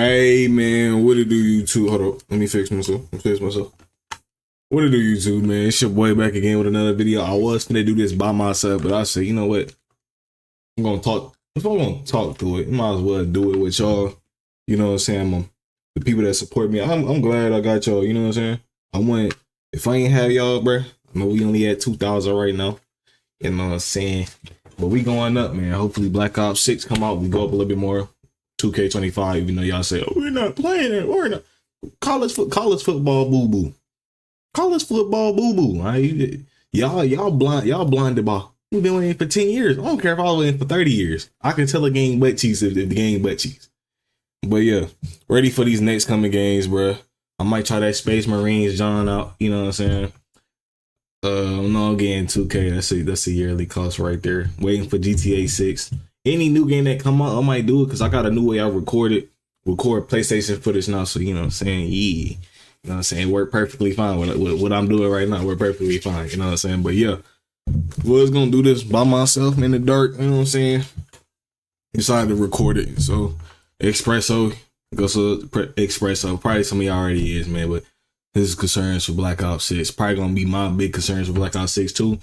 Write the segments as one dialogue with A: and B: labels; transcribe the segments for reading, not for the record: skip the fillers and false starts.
A: Hey man, what it do YouTube? Hold up, let me fix myself. What it do YouTube, man? It's your boy back again with another video. I was finna do this by myself, but I said, you know what? I'm gonna talk. If I'm gonna talk through it, I might as well do it with y'all. You know what I'm saying? The people that support me. I'm glad I got y'all. You know what I'm saying? If I ain't have y'all, bro, I know we only at 2,000 right now. You know what I'm saying? But we going up, man. Hopefully Black Ops 6 come out. We go up a little bit more. 2K25, even though y'all say, oh, we're not playing it. We're not. College football boo-boo. College football boo-boo. Right? Y'all blinded by. We've been waiting for 10 years. I don't care if I was waiting for 30 years. I can tell a game butt cheeks if the game butt cheeks. But yeah, ready for these next coming games, bro. I might try that Space Marines John out. You know what I'm saying? I'm not getting 2K. That's a yearly cost right there. Waiting for GTA 6. Any new game that come out, I might do it because I got a new way I record PlayStation footage now. So, you know what I'm saying? Yeah. You know what I'm saying? Work perfectly fine with what I'm doing right now. Work perfectly fine. You know what I'm saying? But yeah, was going to do this by myself in the dark. You know what I'm saying? Decided to record it. So, Espresso. Goes to Espresso. Probably some of y'all already is, man. But this is concerns for Black Ops 6. Probably going to be my big concerns for Black Ops 6 too.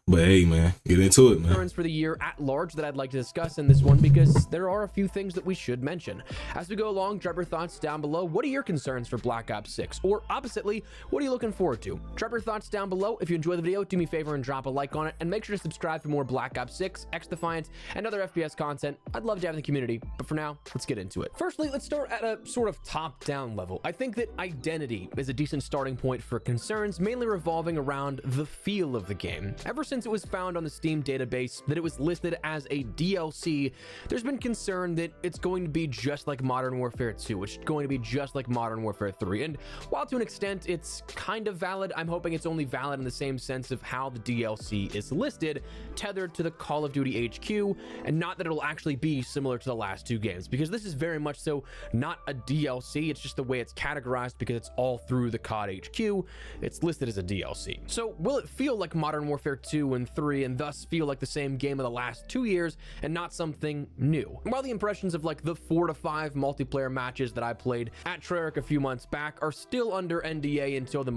A: But hey, man, get into it, man.
B: Concerns for the year at large that I'd like to discuss in this one because there are a few things that we should mention. As we go along, drop your thoughts down below. What are your concerns for Black Ops 6? Or oppositely, what are you looking forward to? Drop your thoughts down below. If you enjoy the video, do me a favor and drop a like on it. And make sure to subscribe for more Black Ops 6, X-Defiant, and other FPS content. I'd love to have in the community. But for now, let's get into it. Firstly, let's start at a sort of top-down level. I think that identity is a decent starting point for concerns, mainly revolving around the feel of the game. Ever since it was found on the Steam database that it was listed as a DLC, there's been concern that it's going to be just like Modern Warfare 2, which is going to be just like Modern Warfare 3. And while to an extent it's kind of valid, I'm hoping it's only valid in the same sense of how the DLC is listed, tethered to the Call of Duty HQ, and not that it'll actually be similar to the last two games, because this is very much so not a DLC, it's just the way it's categorized because it's all through the COD HQ, it's listed as a DLC. So will it feel like Modern Warfare 2 and 3 and thus feel like the same game of the last 2 years and not something new? And while the impressions of like the 4 to 5 multiplayer matches that I played at Treyarch a few months back are still under NDA until the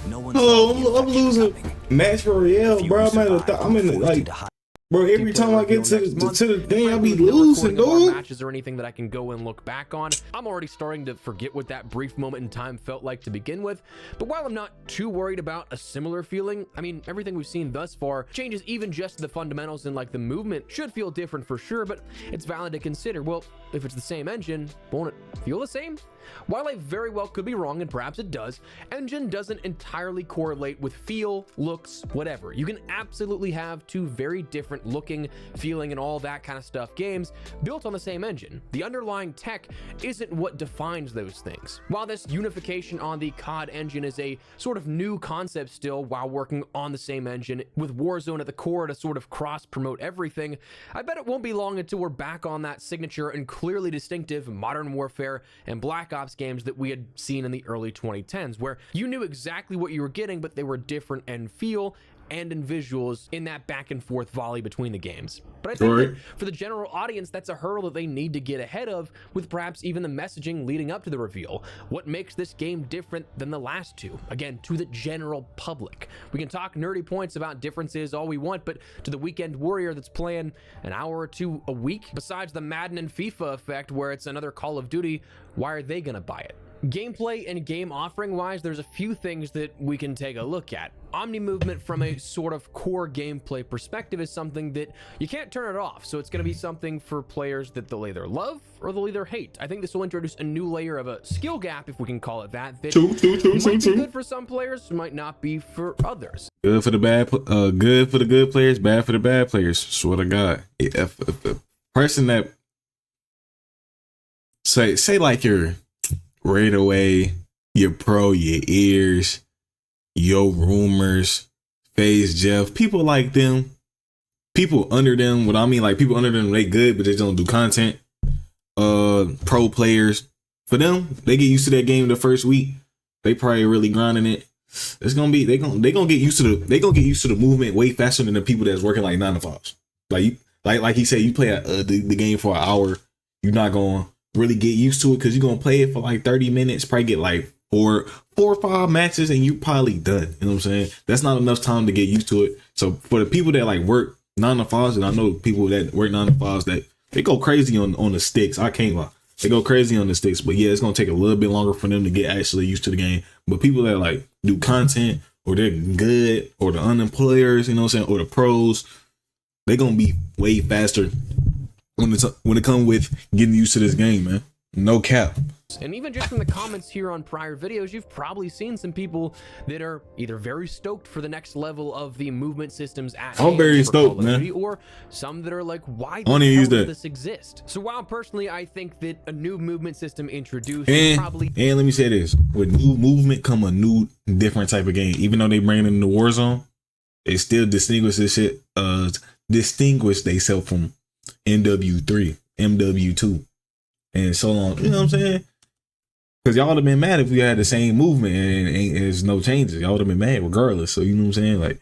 A: I'm losing match Royale, bro. I'm in like, bro, every time I get to the thing, I be losing, dog.
B: Matches or anything that I can go and look back on. I'm already starting to forget what that brief moment in time felt like to begin with. But while I'm not too worried about a similar feeling, I mean, everything we've seen thus far changes even just the fundamentals, and like the movement should feel different for sure, but it's valid to consider. Well, if it's the same engine, won't it feel the same? While I very well could be wrong, and perhaps it does, engine doesn't entirely correlate with feel, looks, whatever. You can absolutely have two very different looking, feeling, and all that kind of stuff games built on the same engine. The underlying tech isn't what defines those things. While this unification on the COD engine is a sort of new concept still while working on the same engine with Warzone at the core to sort of cross-promote everything, I bet it won't be long until we're back on that signature and clearly distinctive Modern Warfare and Black Ops games that we had seen in the early 2010s, where you knew exactly what you were getting, but they were different in feel and in visuals in that back and forth volley between the games. But I think that for the general audience, that's a hurdle that they need to get ahead of, with perhaps even the messaging leading up to the reveal. What makes this game different than the last two? Again, to the general public. We can talk nerdy points about differences all we want, but to the weekend warrior that's playing an hour or two a week, besides the Madden and FIFA effect where it's another Call of Duty, why are they gonna buy it? Gameplay and game offering wise, there's a few things that we can take a look at. Omni movement from a sort of core gameplay perspective is something that you can't turn it off, so it's going to be something for players that they'll either love or they'll either hate. I think this will introduce a new layer of a skill gap, if we can call it that, that might be good for some players, might not be for others.
A: Good for the good for the good players, bad for the bad players. Swear to God, if the person that say like you're right away, your pro, your ears, your rumors, Phase Jeff, people like them, people under them. What I mean, like people under them, they good, but they don't do content. Pro players, for them, they get used to that game the first week. They probably really grinding it. It's gonna be they gonna get used to the movement way faster than the people that's working like 9 to 5s. Like he said, you play the game for an hour. you're not gonna really get used to it because you're gonna play it for like 30 minutes, probably get like four or five matches, and you probably done. You know what I'm saying? That's not enough time to get used to it. So for the people that like work 9 to 5s, and I know people that work 9 to 5s that they go crazy on the sticks. I can't lie. They go crazy on the sticks, but yeah, it's gonna take a little bit longer for them to get actually used to the game. But people that like do content, or they're good, or the unemployers, you know what I'm saying, or the pros, they're gonna be way faster when it comes with getting used to this game, man. No cap.
B: And even just from the comments here on prior videos, you've probably seen some people that are either very stoked for the next level of the movement systems at
A: I'm very stoked, man.
B: Duty, or some that are like, why
A: I
B: the
A: use
B: hell
A: that.
B: does this exist? So while personally I think that a new movement system introduced
A: And
B: probably,
A: let me say this: with new movement come a new different type of game. Even though they bring it in the Warzone, they still distinguish this shit. Distinguish themselves from MW3, MW2, and so on. You know what I'm saying? Because y'all would have been mad if we had the same movement and there's no changes. Y'all would have been mad regardless. So you know what I'm saying? Like,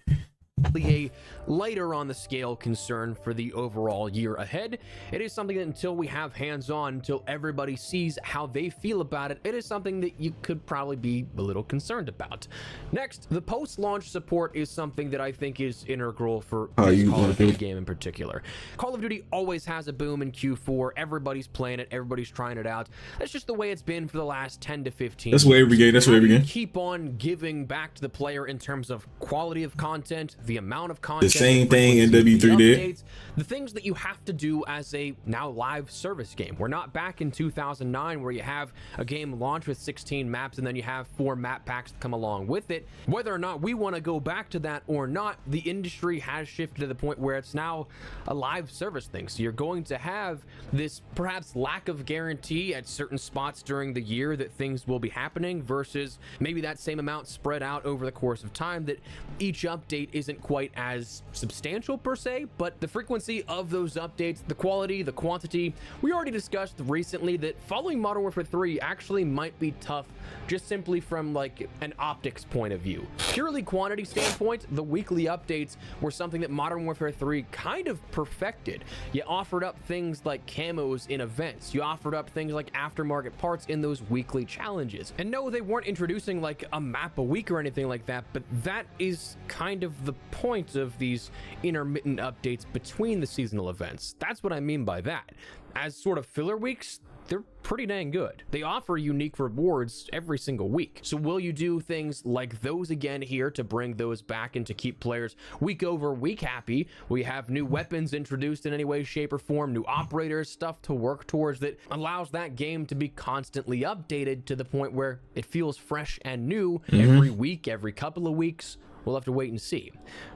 B: a lighter on the scale concern for the overall year ahead. It is something that until we have hands-on, until everybody sees how they feel about it, it is something that you could probably be a little concerned about. Next, the post-launch support is something that I think is integral for this Call of Duty game in particular. Call of Duty always has a boom in Q4. Everybody's playing it. Everybody's trying it out. That's just the way it's been for the last 10 to 15
A: that's where every game. That's where every game.
B: Keep on giving back to the player in terms of quality of content, the amount of content.
A: The same thing NW3 did.
B: The things that you have to do as a now live service game. We're not back in 2009 where you have a game launch with 16 maps and then you have 4 map packs that come along with it. Whether or not we want to go back to that or not, the industry has shifted to the point where it's now a live service thing. So you're going to have this perhaps lack of guarantee at certain spots during the year that things will be happening versus maybe that same amount spread out over the course of time, that each update isn't quite as substantial per se, but the frequency of those updates, the quality, the quantity. We already discussed recently that following Modern Warfare 3 actually might be tough just simply from like an optics point of view. Purely quantity standpoint, the weekly updates were something that Modern Warfare 3 kind of perfected. You offered up things like camos in events. You offered up things like aftermarket parts in those weekly challenges. And no, they weren't introducing like a map a week or anything like that, but that is kind of the point of these intermittent updates between the seasonal events. That's what I mean by that. As sort of filler weeks, they're pretty dang good. They offer unique rewards every single week. So will you do things like those again here to bring those back and to keep players week over week happy? We have new weapons introduced in any way, shape, or form, new operators, stuff to work towards that allows that game to be constantly updated to the point where it feels fresh and new every week, every couple of weeks. We'll have to wait and see.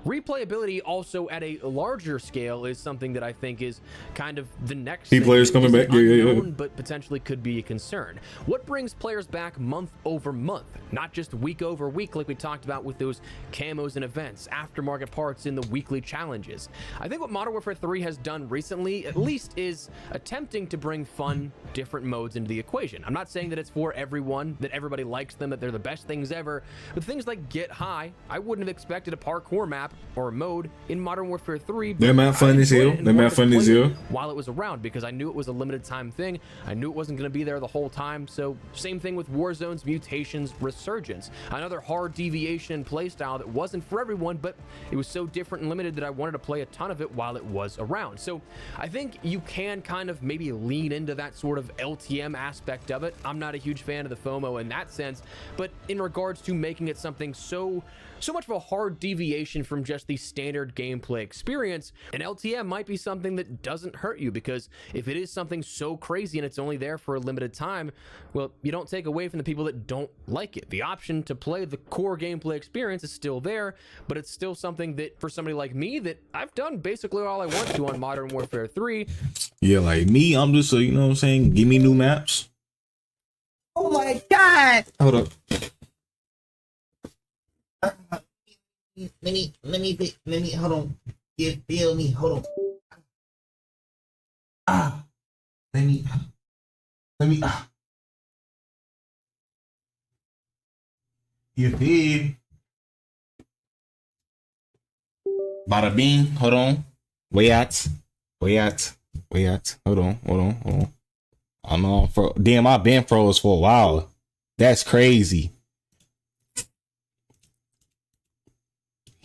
B: Replayability also at a larger scale is something that I think is kind of the next thing.
A: Players coming back,
B: unknown, but potentially could be a concern. What brings players back month over month, not just week over week like we talked about with those camos and events, aftermarket parts in the weekly challenges? I think what Modern Warfare 3 has done recently, at least, is attempting to bring fun, different modes into the equation. I'm not saying that it's for everyone, that everybody likes them, that they're the best things ever, but things like Get High, I wouldn't have expected a parkour map or a mode in Modern Warfare 3.
A: They're not fun as hell. They're not fun as hell.
B: While it was around, because I knew it was a limited time thing. I knew it wasn't going to be there the whole time. So same thing with Warzone's Mutations Resurgence. Another hard deviation in playstyle that wasn't for everyone, but it was so different and limited that I wanted to play a ton of it while it was around. So I think you can kind of maybe lean into that sort of LTM aspect of it. I'm not a huge fan of the FOMO in that sense, but in regards to making it something so much of a hard deviation from just the standard gameplay experience, an LTM might be something that doesn't hurt you, because if it is something so crazy and it's only there for a limited time, well, you don't take away from the people that don't like it. The option to play the core gameplay experience is still there, but it's still something that for somebody like me, that I've done basically all I want to on Modern Warfare 3.
A: Yeah, like me, I'm just you know what I'm saying, give me new maps.
C: Oh my god!
A: Hold up.
C: Let me, hold on. You feel me? Hold on. Let me,
A: You feel? Bada bing, hold on. Wait at. Hold on. I'm on for damn. I've been froze for a while. That's crazy.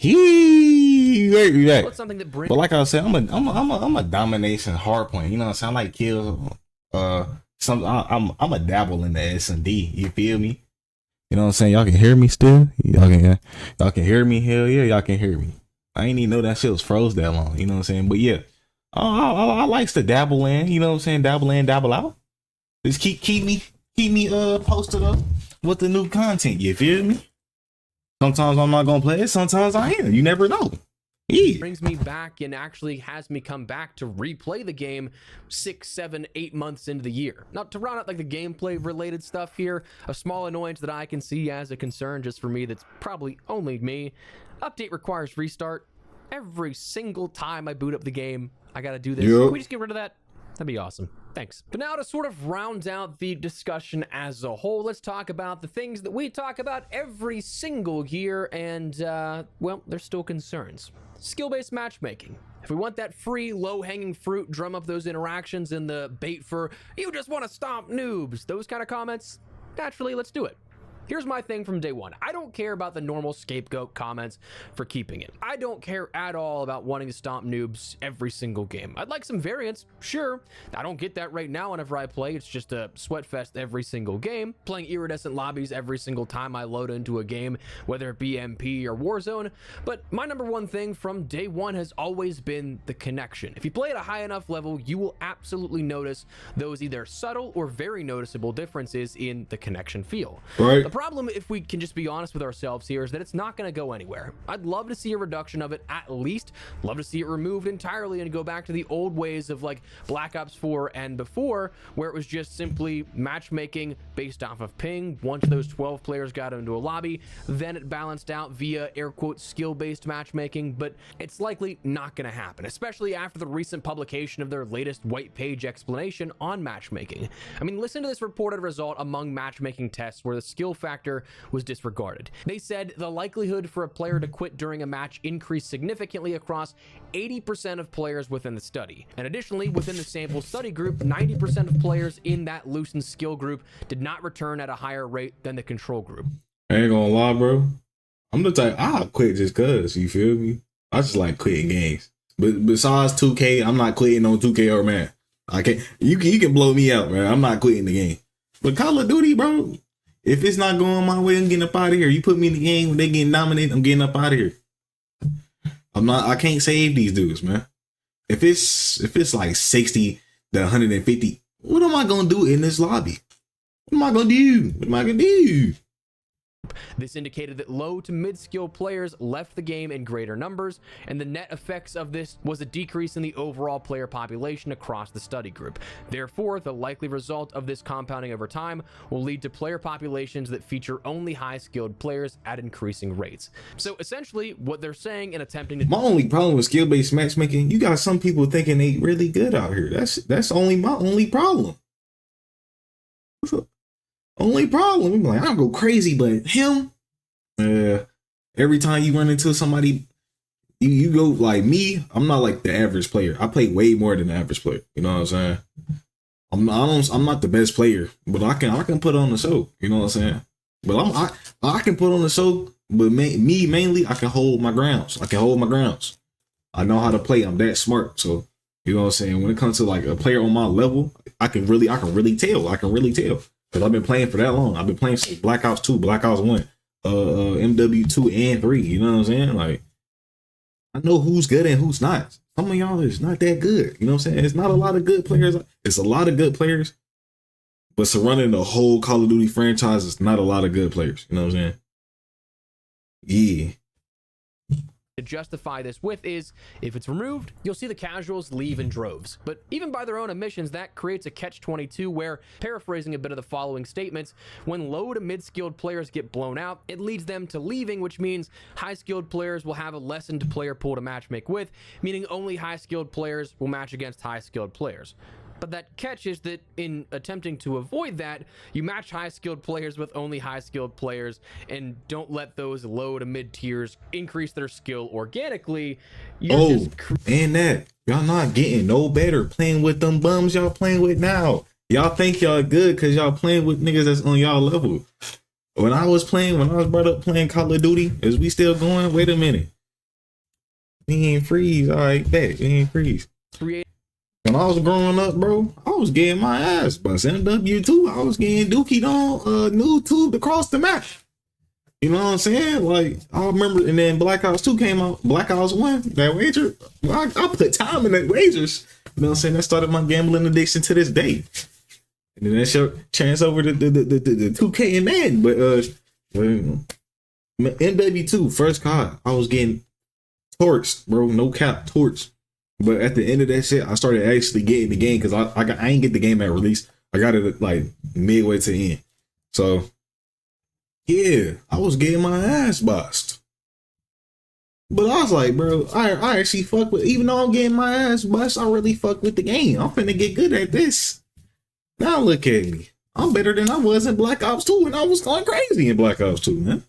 A: Wait, be back.
B: Something that brings.
A: But like I said, I'm a domination hardpoint. You know what I'm saying? I like kills. I'm a dabble in the S&D. You feel me? You know what I'm saying? Y'all can hear me still? Y'all can hear me? Hell yeah, y'all can hear me. I ain't even know that shit was froze that long. You know what I'm saying? But yeah, I likes to dabble in. You know what I'm saying? Dabble in, dabble out. Just keep me posted up with the new content. You feel me? Sometimes I'm not gonna play it. Sometimes I am. You never know. Yeah.
B: Brings me back and actually has me come back to replay the game 6, 7, 8 months into the year. Now, to round out like the gameplay related stuff here, a small annoyance that I can see as a concern just for me that's probably only me. Update requires restart. Every single time I boot up the game, I gotta do this.
A: Yep.
B: Can we just get rid of that? That'd be awesome. Thanks. But now to sort of round out the discussion as a whole, let's talk about the things that we talk about every single year and, well, there's still concerns. Skill-based matchmaking. If we want that free, low-hanging fruit, drum up those interactions and the bait for, you just want to stomp noobs, those kind of comments, naturally, let's do it. Here's my thing from day one. I don't care about the normal scapegoat comments for keeping it. I don't care at all about wanting to stomp noobs every single game. I'd like some variance, sure. I don't get that right now whenever I play. It's just a sweat fest every single game. Playing iridescent lobbies every single time I load into a game, whether it be MP or Warzone. But my number one thing from day one has always been the connection. If you play at a high enough level, you will absolutely notice those either subtle or very noticeable differences in the connection feel.
A: Right.
B: The problem, if we can just be honest with ourselves here, is that it's not going to go anywhere. I'd love to see a reduction of it at least. Love to see it removed entirely and go back to the old ways of like Black Ops 4 and before, where it was just simply matchmaking based off of ping. Once those 12 players got into a lobby, then it balanced out via air quotes skill-based matchmaking, but it's likely not going to happen, especially after the recent publication of their latest white page explanation on matchmaking. I mean, listen to this reported result among matchmaking tests where the skill factor was disregarded. They said the likelihood for a player to quit during a match increased significantly across 80% of players within the study. And additionally, within the sample study group, 90% of players in that loosened skill group did not return at a higher rate than the control group.
A: I ain't gonna lie, bro. I'm the type, I'll quit just cause, you feel me? I just like quitting games. But besides 2K, I'm not quitting on 2K or man. I can't, you can blow me out, man. I'm not quitting the game. But Call of Duty, bro, if it's not going my way, I'm getting up out of here. You put me in the game when they getting nominated, I'm getting up out of here. I can't save these dudes, man. If it's like 60 to 150, what am I gonna do in this lobby? What am I gonna do?
B: This indicated that low to mid-skill players left the game in greater numbers, and the net effects of this was a decrease in the overall player population across the study group. Therefore, the likely result of this compounding over time will lead to player populations that feature only high-skilled players at increasing rates. So essentially, what they're saying and attempting to...
A: My only problem with skill-based matchmaking, you got some people thinking they really good out here. That's only my only problem. What's up? Only problem, I'm like, I don't go crazy, but him, every time you run into somebody, you go like me. I'm not like the average player. I play way more than the average player. You know what I'm saying? I'm not the best player, but I can put on the show. You know what I'm saying? But I can put on the show, but me mainly, I can hold my grounds. I know how to play. I'm that smart. So you know what I'm saying? When it comes to like a player on my level, I can really tell. Because I've been playing for that long. I've been playing since Black Ops 2, Black Ops 1, MW2 and 3. You know what I'm saying? Like, I know who's good and who's not. Some of y'all is not that good. You know what I'm saying? It's not a lot of good players. It's a lot of good players. But surrounding the whole Call of Duty franchise is not a lot of good players. You know what I'm saying? Yeah.
B: To justify this with is, if it's removed, you'll see the casuals leave in droves. But even by their own admissions, that creates a catch-22 where, paraphrasing a bit of the following statements, when low to mid-skilled players get blown out, it leads them to leaving, which means high-skilled players will have a lessened player pool to matchmake with, meaning only high-skilled players will match against high-skilled players. But that catch is that in attempting to avoid that, you match high-skilled players with only high-skilled players and don't let those low to mid-tiers increase their skill organically.
A: And that, y'all not getting no better playing with them bums y'all playing with now. Y'all think y'all good because y'all playing with niggas that's on y'all level. When I was brought up playing Call of Duty, is we still going? Wait a minute. We ain't freeze. All right, bet. We ain't freeze. When I was growing up, bro, I was getting my ass bust. NW2, I was getting dookied on new tube across the map. You know what I'm saying? Like, I remember, and then Black Ops 2 came out. Black Ops 1, that wager, I put time in that wagers. You know what I'm saying? That started my gambling addiction to this day. And then that shit chance over the 2K and Madden. But NW2, first COD, I was getting torched, bro. No cap, torched. But at the end of that shit, I started actually getting the game because I ain't get the game at release. I got it like midway to the end. So yeah, I was getting my ass bust. But I was like, bro, I actually fuck with, even though I'm getting my ass bust, I really fuck with the game. I'm finna get good at this. Now look at me. I'm better than I was in Black Ops 2 and I was going crazy in Black Ops 2, man.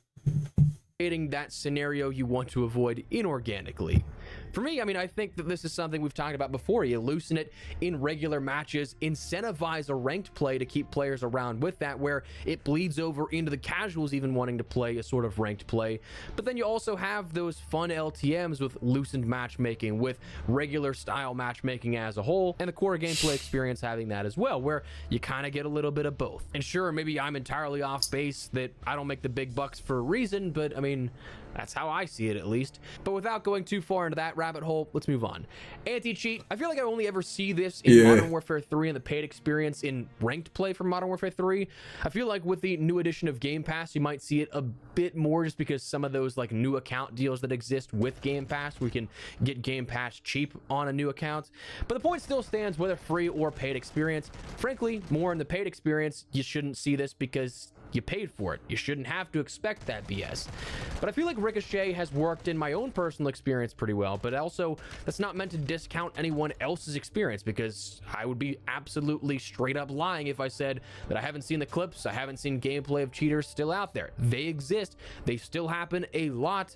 B: That scenario you want to avoid inorganically. For me, I mean, I think that this is something we've talked about before. You loosen it in regular matches, incentivize a ranked play to keep players around with that, where it bleeds over into the casuals even wanting to play a sort of ranked play. But then you also have those fun LTMs with loosened matchmaking, with regular style matchmaking as a whole, and the core gameplay experience having that as well, where you kind of get a little bit of both. And sure, maybe I'm entirely off base, that I don't make the big bucks for a reason, but I mean, that's how I see it, at least. But without going too far into that rabbit hole, let's move on. Anti-cheat. I feel like I only ever see this in Modern Warfare 3 and the paid experience in ranked play for Modern Warfare 3. I feel like with the new edition of Game Pass, you might see it a bit more just because some of those like new account deals that exist with Game Pass, we can get Game Pass cheap on a new account. But the point still stands, whether free or paid experience. Frankly, more in the paid experience, you shouldn't see this because you paid for it. You shouldn't have to expect that BS. But I feel like Ricochet has worked in my own personal experience pretty well, but also that's not meant to discount anyone else's experience, because I would be absolutely straight up lying if I said that I haven't seen the clips, I haven't seen gameplay of cheaters still out there. They exist. They still happen a lot.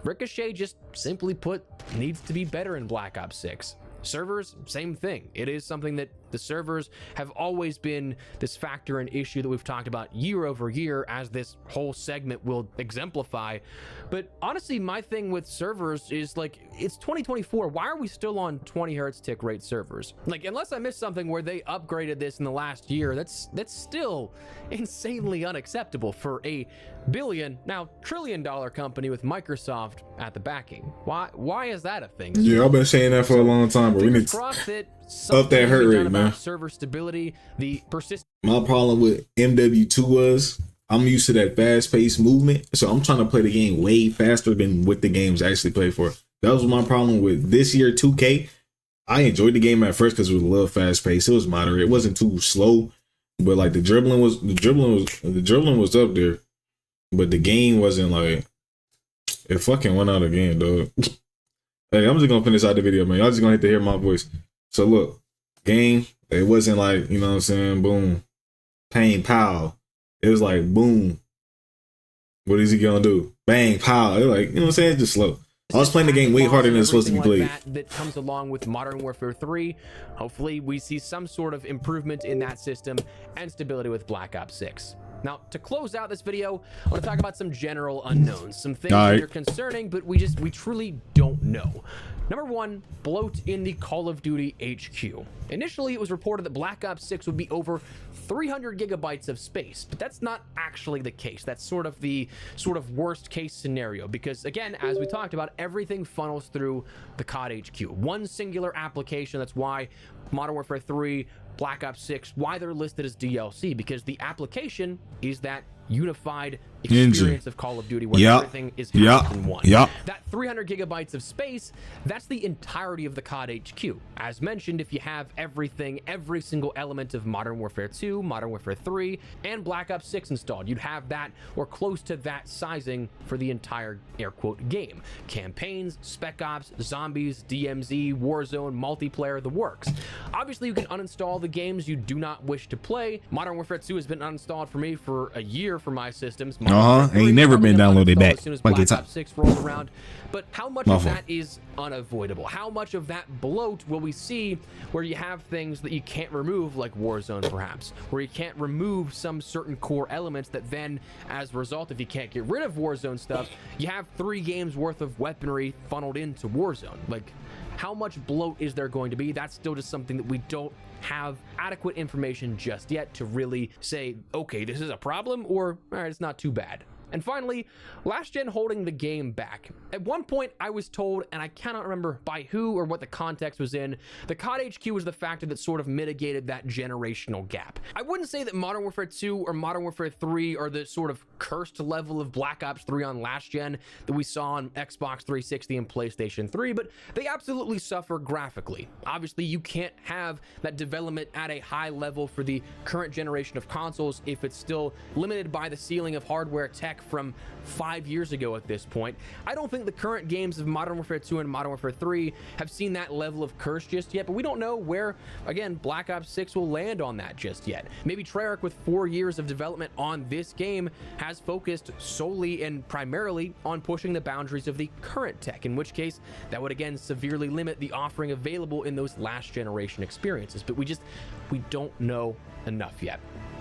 B: Ricochet, just simply put, needs to be better in Black Ops 6. Servers, same thing. It is something that the servers have always been this factor and issue that we've talked about year over year, as this whole segment will exemplify. But honestly, my thing with servers is like, it's 2024. Why are we still on 20 hertz tick rate servers? Like, unless I missed something where they upgraded this in the last year, that's still insanely unacceptable for a billion, now trillion-dollar company with Microsoft at the backing. Why is that a thing?
A: Yeah, I've been saying that for a long time, but we need to up that hurt rate, man.
B: Server stability, the persistence.
A: My problem with MW2 was I'm used to that fast-paced movement, so I'm trying to play the game way faster than what the game's actually played for. That was my problem with this year 2K. I enjoyed the game at first because it was a little fast-paced. It was moderate. It wasn't too slow, but like the dribbling was up there, but the game wasn't like, it fucking went out again, dog. Hey, I'm just gonna finish out the video, man. Y'all just gonna have to hear my voice. So look, game, it wasn't like, you know what I'm saying, boom, bang, pow. It was like, boom, what is he gonna do? Bang, pow. It like, you know what I'm saying, it's just slow. I was playing the game way harder than it's supposed to be played.
B: That comes along with Modern Warfare 3. Hopefully we see some sort of improvement in that system and stability with Black Ops 6. Now, to close out this video, I want to talk about some general unknowns, some things that are concerning, but we truly don't know. Number one, bloat in the Call of Duty HQ. Initially, it was reported that Black Ops 6 would be over 300 gigabytes of space, but that's not actually the case. That's sort of the worst case scenario, because again, as we talked about, everything funnels through the COD HQ. One singular application. That's why Modern Warfare 3, Black Ops 6, why they're listed as DLC, because the application is that unified experience of Call of Duty where everything is housed in one. That 300 gigabytes of space, that's the entirety of the COD HQ. As mentioned, if you have everything, every single element of Modern Warfare 2, Modern Warfare 3, and Black Ops 6 installed, you'd have that or close to that sizing for the entire air quote game. Campaigns, Spec Ops, Zombies, DMZ, Warzone, multiplayer, the works. Obviously, you can uninstall the games you do not wish to play. Modern Warfare 2 has been uninstalled for me for a year for my systems.
A: Ain't never been downloaded back.
B: As soon as
A: Like
B: Black
A: it's
B: Ops 6 rolls around. But how much
A: My
B: of
A: fault.
B: that is unavoidable? How much of that bloat will we see where you have things that you can't remove, like Warzone perhaps, where you can't remove some certain core elements that then, as a result, if you can't get rid of Warzone stuff, you have 3 games worth of weaponry funneled into Warzone. Like, how much bloat is there going to be? That's still just something that we don't have adequate information just yet to really say, okay, this is a problem, or all right, it's not too bad. And finally, last gen holding the game back. At one point, I was told, and I cannot remember by who or what the context was in, the COD HQ was the factor that sort of mitigated that generational gap. I wouldn't say that Modern Warfare 2 or Modern Warfare 3 are the sort of cursed level of Black Ops 3 on last gen that we saw on Xbox 360 and PlayStation 3, but they absolutely suffer graphically. Obviously, you can't have that development at a high level for the current generation of consoles if it's still limited by the ceiling of hardware tech from 5 years ago at this point. I don't think the current games of Modern Warfare 2 and Modern Warfare 3 have seen that level of curse just yet, but we don't know where, again, Black Ops 6 will land on that just yet. Maybe Treyarch, with 4 years of development on this game, has focused solely and primarily on pushing the boundaries of the current tech, in which case that would again severely limit the offering available in those last generation experiences, but we don't know enough yet.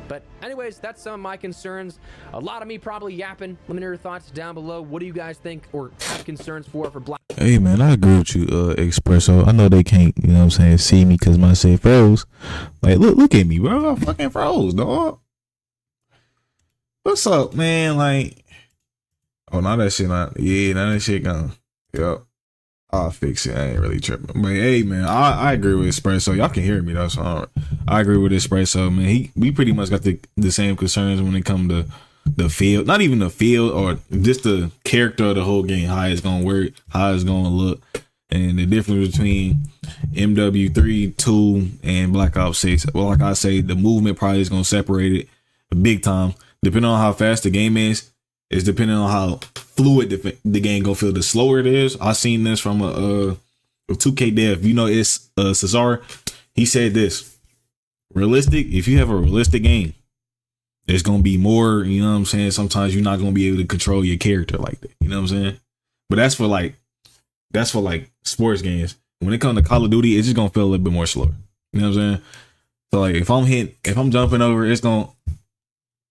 B: But anyways, that's some of my concerns. A lot of me probably yapping. Let me know your thoughts down below. What do you guys think or have concerns for Black?
A: Hey man, I agree with you, Espresso. I know they can't, you know what I'm saying, see me because my shit froze. Like, look at me, bro. I fucking froze, dog. What's up, man? Like, oh, now that shit not, yeah, now that shit gone. Yep. I'll fix it. I ain't really tripping. But hey, man, I agree with Espresso. Y'all can hear me though, so I agree with Espresso, man. We pretty much got the same concerns when it comes to the field. Not even the field, or just the character of the whole game, how it's gonna work, how it's gonna look, and the difference between MW3, 2, and Black Ops 6. Well, like I say, the movement probably is gonna separate it big time. Depending on how fast the game is depending on how fluid the game gonna feel. The slower it is, I seen this from a 2K dev. You know, it's Cesar. He said this: realistic. If you have a realistic game, there's gonna be more. You know what I'm saying? Sometimes you're not gonna be able to control your character like that. You know what I'm saying? But that's for like sports games. When it comes to Call of Duty, it's just gonna feel a little bit more slower. You know what I'm saying? So like if I'm jumping over, it's gonna.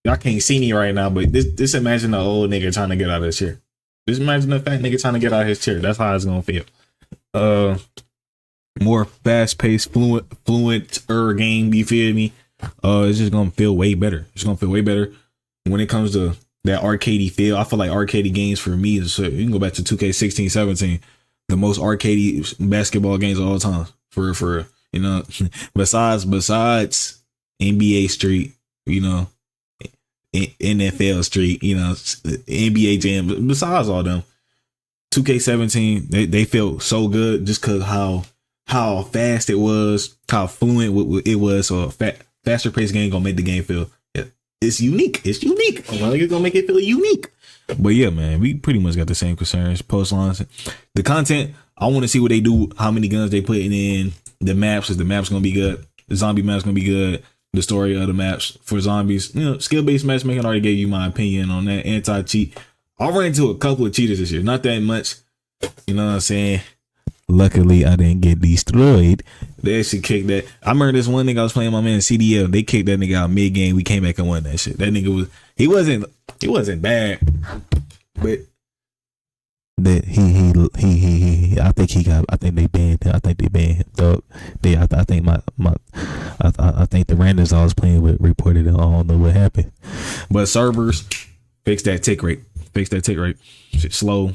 A: Y'all can't see me right now, but this imagine the old nigga trying to get out of his chair. Just imagine the fat nigga trying to get out of his chair. That's how it's gonna feel. More fast paced, fluent game. You feel me? It's just gonna feel way better. It's gonna feel way better when it comes to that arcadey feel. I feel like arcadey games for me is, you can go back to 2K16, 17, the most arcadey basketball games of all time. For you know, besides NBA Street, you know. NFL Street, you know, NBA Jam. Besides all them, 2K17, they felt so good just because how fast it was, how fluent it was. So a faster paced game gonna make the game feel it's unique. It's unique. It's gonna make it feel unique. But yeah, man, we pretty much got the same concerns. Post lines, the content. I want to see what they do, how many guns they putting in. The maps, is the maps gonna be good? The zombie maps gonna be good. The story of the maps for zombies, you know, skill-based matchmaking. I already gave you my opinion on that. Anti-cheat. I ran into a couple of cheaters this year, not that much. You know what I'm saying? Luckily, I didn't get destroyed. They actually kicked that. I remember this one nigga I was playing my man CDL. They kicked that nigga out mid-game. We came back and won that shit. That nigga wasn't bad, but that he I think they banned him. I think they banned him, dog. I think the randoms I was playing with reported it. I don't know what happened. But servers, fix that tick rate. Shit's slow.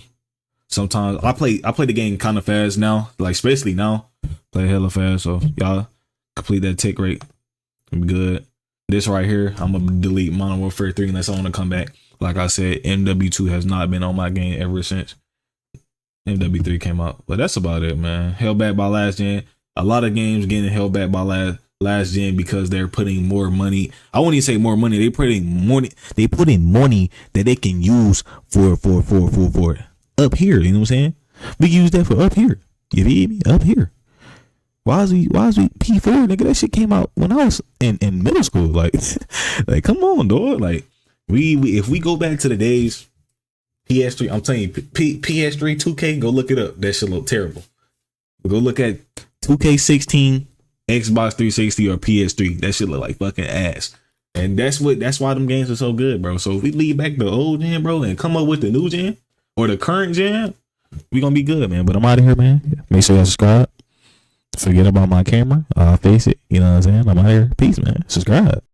A: Sometimes I play the game kind of fast now, like especially now. Play hella fast, so y'all complete that tick rate. It'll be good. This right here, I'm gonna delete Modern Warfare 3 unless I want to come back. Like I said, MW2 has not been on my game ever since MW3 came out. But that's about it, man. Held back by last gen. A lot of games getting held back by last gen because they're putting more money. I won't even say more money. They put in money that they can use for up here. You know what I'm saying? We use that for up here. You feel me? Up here. Why is we P4, nigga? That shit came out when I was in middle school. Like come on, dog. Like, If we go back to the days, PS3, I'm telling you, PS3, 2K, go look it up. That shit look terrible. Go look at 2K16, Xbox 360 or PS3. That shit look like fucking ass. And that's why them games are so good, bro. So if we leave back the old gen, bro, and come up with the new gen or the current gen, we gonna be good, man. But I'm out of here, man. Make sure y'all subscribe. Forget about my camera. I'll face it. You know what I'm saying? I'm out here. Peace, man. Subscribe.